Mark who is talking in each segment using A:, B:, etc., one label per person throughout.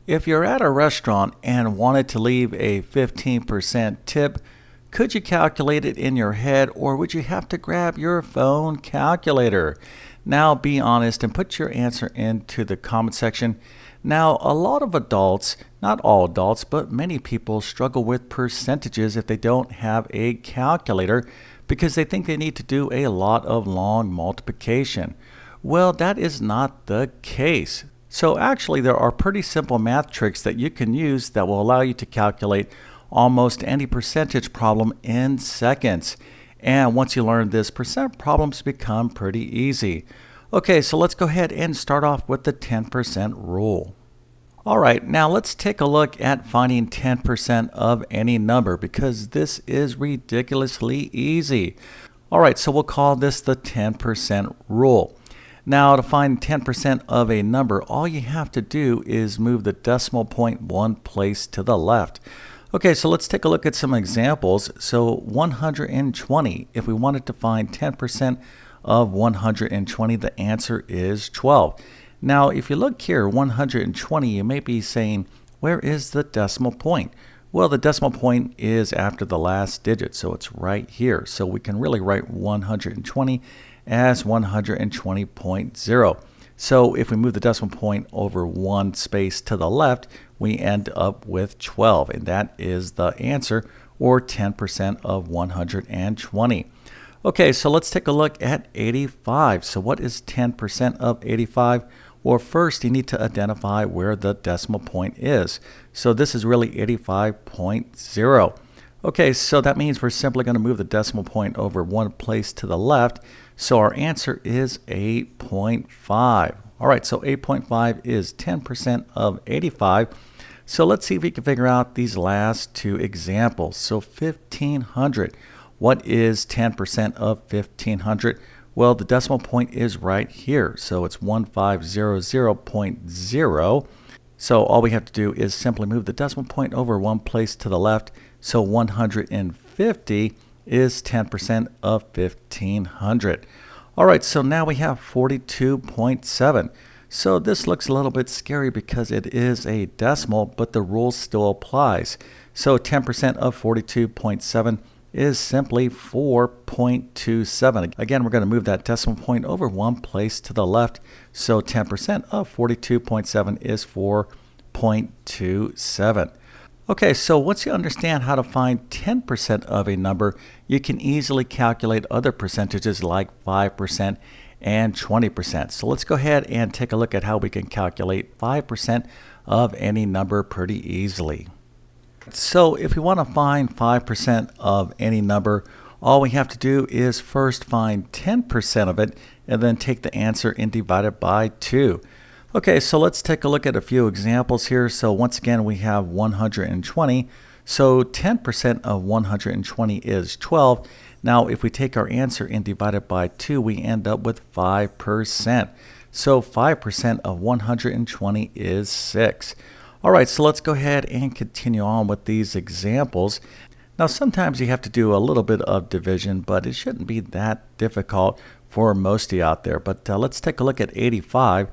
A: If you're at a restaurant and wanted to leave a 15% tip, could you calculate it in your head, or would you have to grab your phone calculator? Now be honest and put your answer into the comment section. Now, a lot of adults, not all adults, but many people struggle with percentages if they don't have a calculator because they think they need to do a lot of long multiplication. Well, that is not the case. So actually, there are pretty simple math tricks that you can use that will allow you to calculate almost any percentage problem in seconds. And once you learn this, percent problems become pretty easy. Okay, so let's go ahead and start off with the 10% rule. All right, now let's take a look at finding 10% of any number because this is ridiculously easy. All right, so we'll call this the 10% rule. Now, to find 10% of a number, all you have to do is move the decimal point one place to the left. Okay, so let's take a look at some examples. So 120, if we wanted to find 10% of 120, the answer is 12. Now, if you look here, 120, you may be saying, where is the decimal point? Well, the decimal point is after the last digit, so it's right here. So we can really write 120 as 120.0. So if we move the decimal point over one space to the left, we end up with 12, and that is the answer, or 10% of 120. Okay, so let's take a look at 85. So what is 10% of 85? Well, first you need to identify where the decimal point is. So this is really 85.0. Okay, so that means we're simply going to move the decimal point over one place to the left. So our answer is 8.5. All right, so 8.5 is 10% of 85. So let's see if we can figure out these last two examples. So 1500. What is 10% of 1500? Well, the decimal point is right here. So it's 1500.0. So all we have to do is simply move the decimal point over one place to the left. So 150 is 10% of 1500. All right, so now we have 42.7. So this looks a little bit scary because it is a decimal, but the rule still applies. So 10% of 42.7 is simply 4.27. Again, we're going to move that decimal point over one place to the left. So 10% of 42.7 is 4.27. Okay, so once you understand how to find 10% of a number, you can easily calculate other percentages like 5% and 20%. So let's go ahead and take a look at how we can calculate 5% of any number pretty easily. So if we want to find 5% of any number, all we have to do is first find 10% of it and then take the answer and divide it by 2. Okay, so let's take a look at a few examples here. So once again, we have 120. So 10% of 120 is 12. Now, if we take our answer and divide it by 2, we end up with 5%. So 5% of 120 is 6. All right, so let's go ahead and continue on with these examples. Now, sometimes you have to do a little bit of division, but it shouldn't be that difficult for most of you out there. But let's take a look at 85.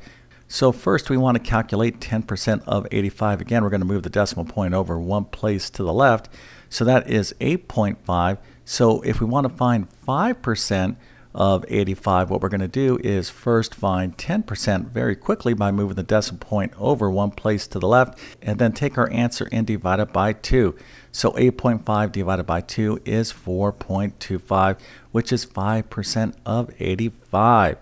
A: So first we want to calculate 10% of 85. Again, we're going to move the decimal point over one place to the left. So that is 8.5. So if we want to find 5% of 85, what we're going to do is first find 10% very quickly by moving the decimal point over one place to the left, and then take our answer and divide it by 2. So 8.5 divided by 2 is 4.25, which is 5% of 85.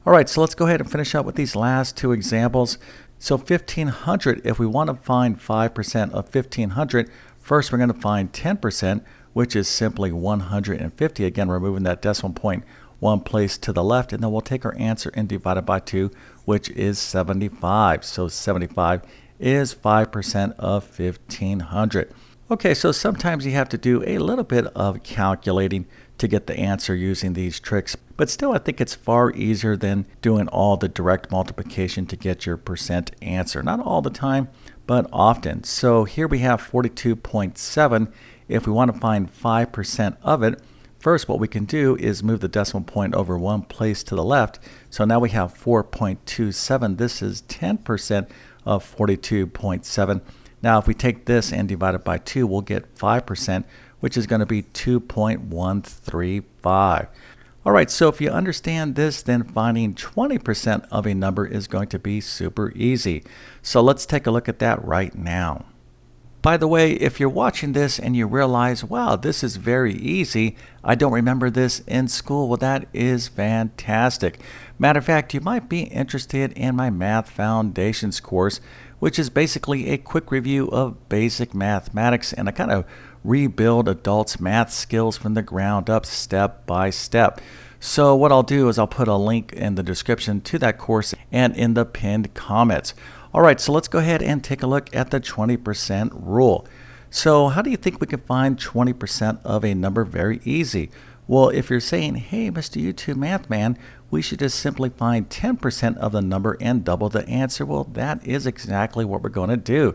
A: All right, so let's go ahead and finish up with these last two examples. So 1500, if we want to find 5% of 1500, first we're going to find 10%, which is simply 150. Again, we're moving that decimal point one place to the left, and then we'll take our answer and divide it by 2, which is 75. So 75 is 5% of 1500. Okay, so sometimes you have to do a little bit of calculating to get the answer using these tricks, but still I think it's far easier than doing all the direct multiplication to get your percent answer. Not all the time, but often. So here we have 42.7. If we want to find 5% of it, first what we can do is move the decimal point over one place to the left. So now we have 4.27. This is 10% of 42.7. Now, if we take this and divide it by 2, we'll get 5%, which is going to be 2.135. All right, so if you understand this, then finding 20% of a number is going to be super easy. So let's take a look at that right now. By the way, if you're watching this and you realize, wow, this is very easy, I don't remember this in school, well, that is fantastic. Matter of fact, you might be interested in my Math Foundations course, which is basically a quick review of basic mathematics, and I kind of rebuild adults' math skills from the ground up, step by step. So what I'll do is I'll put a link in the description to that course and in the pinned comments. All right, so let's go ahead and take a look at the 20% rule. So how do you think we can find 20% of a number? Very easy. Well, if you're saying, hey, Mr. YouTube Math Man, we should just simply find 10% of the number and double the answer. Well, that is exactly what we're going to do.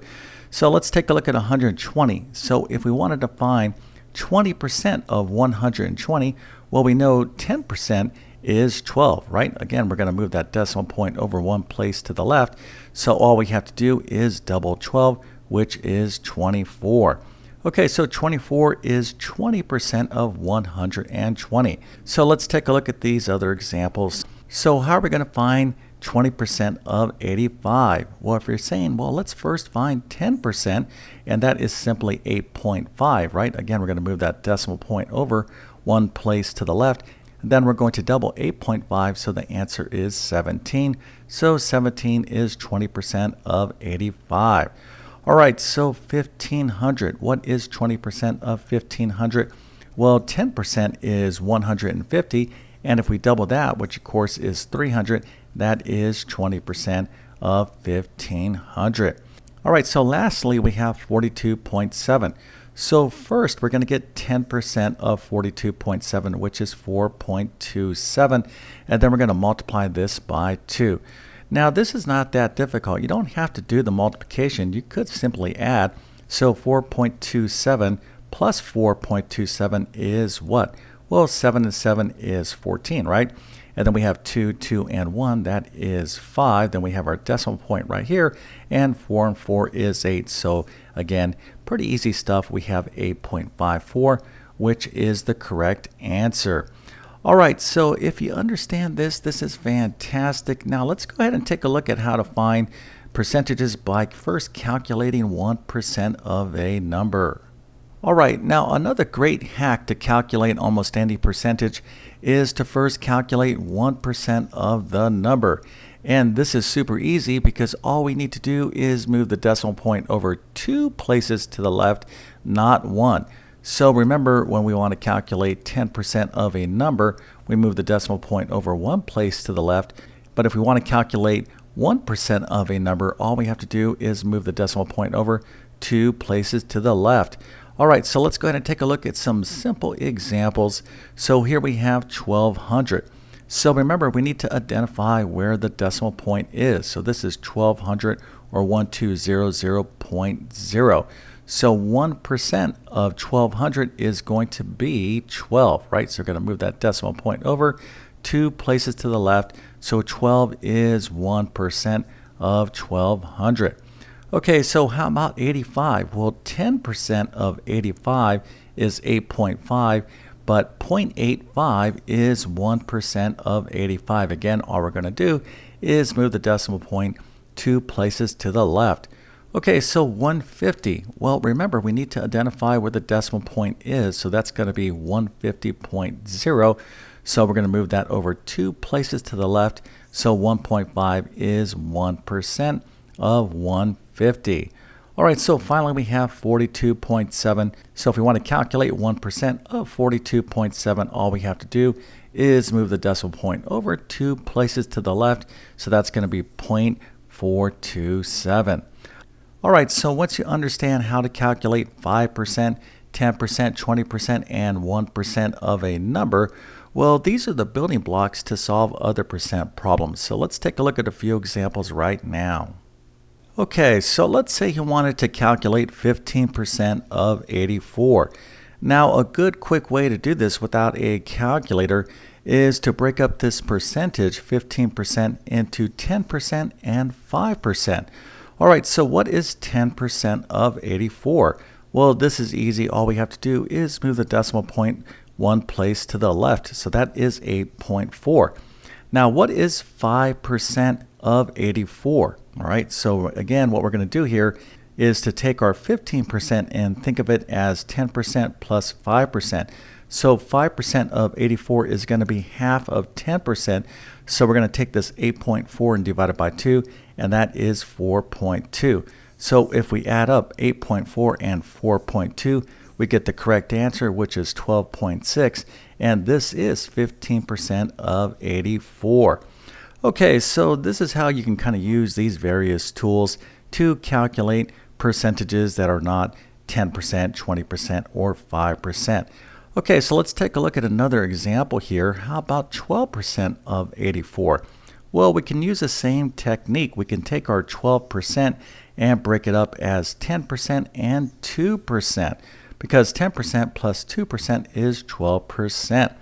A: So let's take a look at 120. So if we wanted to find 20% of 120, well, we know 10% is 12, right? Again, we're going to move that decimal point over one place to the left. So all we have to do is double 12, which is 24. Okay, so 24 is 20% of 120. So let's take a look at these other examples. So how are we going to find 20% of 85? Well, if you're saying, well, let's first find 10%, and that is simply 8.5, right? Again, we're going to move that decimal point over one place to the left. Then we're going to double 8.5, so the answer is 17. So 17 is 20% of 85. All right, so 1,500. What is 20% of 1,500? Well, 10% is 150, and if we double that, which of course is 300, that is 20% of 1,500. All right, so lastly, we have 42.7. So first, we're going to get 10% of 42.7, which is 4.27, and then we're going to multiply this by 2. Now, this is not that difficult. You don't have to do the multiplication. You could simply add. So 4.27 plus 4.27 is what? Well, 7 and 7 is 14, right? And then we have 2, 2, and 1. That is 5. Then we have our decimal point right here. And 4 and 4 is 8. So again, pretty easy stuff. We have 8.54, which is the correct answer. All right, so if you understand this, this is fantastic. Now let's go ahead and take a look at how to find percentages by first calculating 1% of a number. All right, now another great hack to calculate almost any percentage is to first calculate 1% of the number. And this is super easy because all we need to do is move the decimal point over 2 places to the left, not 1. So remember, when we want to calculate 10% of a number, we move the decimal point over 1 place to the left. But if we want to calculate 1% of a number, all we have to do is move the decimal point over 2 places to the left. All right, so let's go ahead and take a look at some simple examples. So here we have 1,200. So remember, we need to identify where the decimal point is. So this is 1,200 or 1200.0. So 1% of 1,200 is going to be 12, right? So we're going to move that decimal point over 2 places to the left. So 12 is 1% of 1,200. Okay, so how about 85? Well, 10% of 85 is 8.5, but 0.85 is 1% of 85. Again, all we're going to do is move the decimal point 2 places to the left. Okay, so 150. Well, remember, we need to identify where the decimal point is, so that's going to be 150.0. So we're going to move that over 2 places to the left. So 1.5 is 1% of 150. All right, so finally we have 42.7. So if we want to calculate 1% of 42.7, all we have to do is move the decimal point over 2 places to the left. So that's going to be 0.427. All right, so once you understand how to calculate 5%, 10%, 20%, and 1% of a number, well, these are the building blocks to solve other percent problems. So let's take a look at a few examples right now. Okay, so let's say you wanted to calculate 15% of 84. Now, a good quick way to do this without a calculator is to break up this percentage, 15%, into 10% and 5%. All right, so what is 10% of 84? Well, this is easy. All we have to do is move the decimal point one place to the left. So that is 8.4. Now, what is 5% of 84? All right, so again, what we're going to do here is to take our 15% and think of it as 10% plus 5%. So 5% of 84 is going to be half of 10%. So we're going to take this 8.4 and divide it by 2, and that is 4.2. So if we add up 8.4 and 4.2, we get the correct answer, which is 12.6, and this is 15% of 84. Okay, so this is how you can kind of use these various tools to calculate percentages that are not 10%, 20%, or 5%. Okay, so let's take a look at another example here. How about 12% of 84? Well, we can use the same technique. We can take our 12% and break it up as 10% and 2%, because 10% plus 2% is 12%.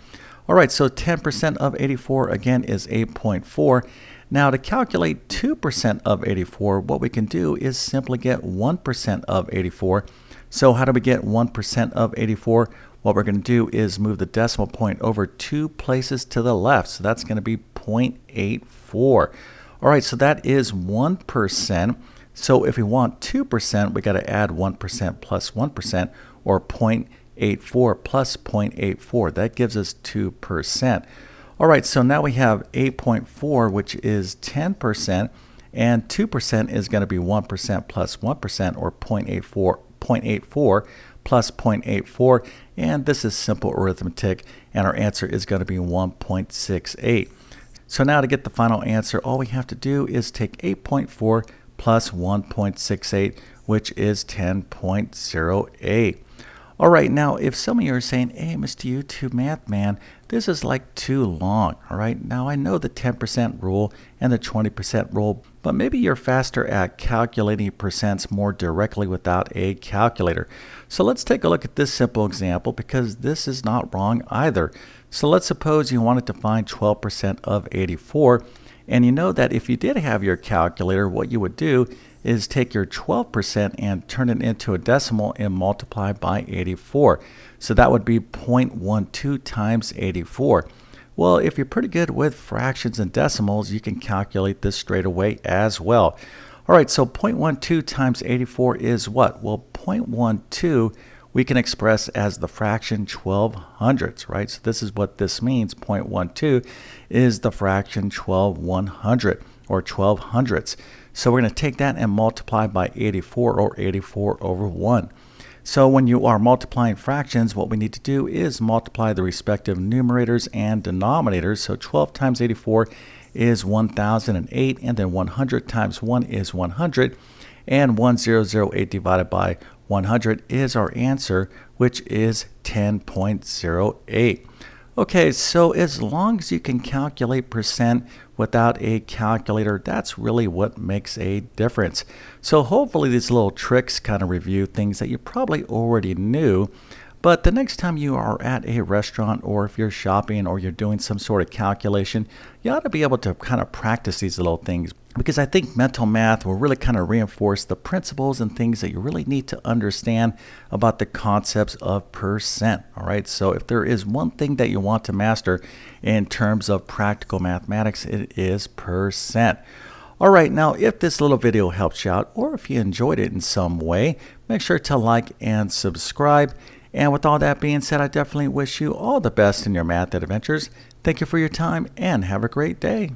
A: All right, so 10% of 84 again is 8.4. Now to calculate 2% of 84, what we can do is simply get 1% of 84. So how do we get 1% of 84? What we're going to do is move the decimal point over 2 places to the left. So that's going to be 0.84. All right, so that is 1%. So if we want 2%, we got to add 1% plus 1%, or 0.84 plus 0.84. That gives us 2%. All right, so now we have 8.4, which is 10%, and 2% is going to be 1% plus 1%, or 0.84 plus 0.84, and this is simple arithmetic, and our answer is going to be 1.68. So now to get the final answer, all we have to do is take 8.4 plus 1.68, which is 10.08. All right, now if some of you are saying, hey, Mr. YouTube Math Man, this is like too long. All right, now I know the 10% rule and the 20% rule, but maybe you're faster at calculating percents more directly without a calculator. So let's take a look at this simple example, because this is not wrong either. So let's suppose you wanted to find 12% of 84, and you know that if you did have your calculator, what you would do is take your 12% and turn it into a decimal and multiply by 84. So that would be 0.12 times 84. Well, if you're pretty good with fractions and decimals, you can calculate this straight away as well. All right, so 0.12 times 84 is what? Well, 0.12 we can express as the fraction 12 hundredths, right? So this is what this means. 0.12 is the fraction 12 100, or 12 hundredths. So we're going to take that and multiply by 84, or 84 over 1. So when you are multiplying fractions, what we need to do is multiply the respective numerators and denominators. So 12 times 84 is 1008, and then 100 times 1 is 100, and 1008 divided by 100 is our answer, which is 10.08. Okay, so as long as you can calculate percent without a calculator, that's really what makes a difference. So hopefully these little tricks kind of review things that you probably already knew. But the next time you are at a restaurant, or if you're shopping, or you're doing some sort of calculation, you ought to be able to kind of practice these little things, because I think mental math will really kind of reinforce the principles and things that you really need to understand about the concepts of percent. All right, so if there is one thing that you want to master in terms of practical mathematics, it is percent. All right, now if this little video helped you out, or if you enjoyed it in some way, make sure to like and subscribe. And with all that being said, I definitely wish you all the best in your math adventures. Thank you for your time, and have a great day.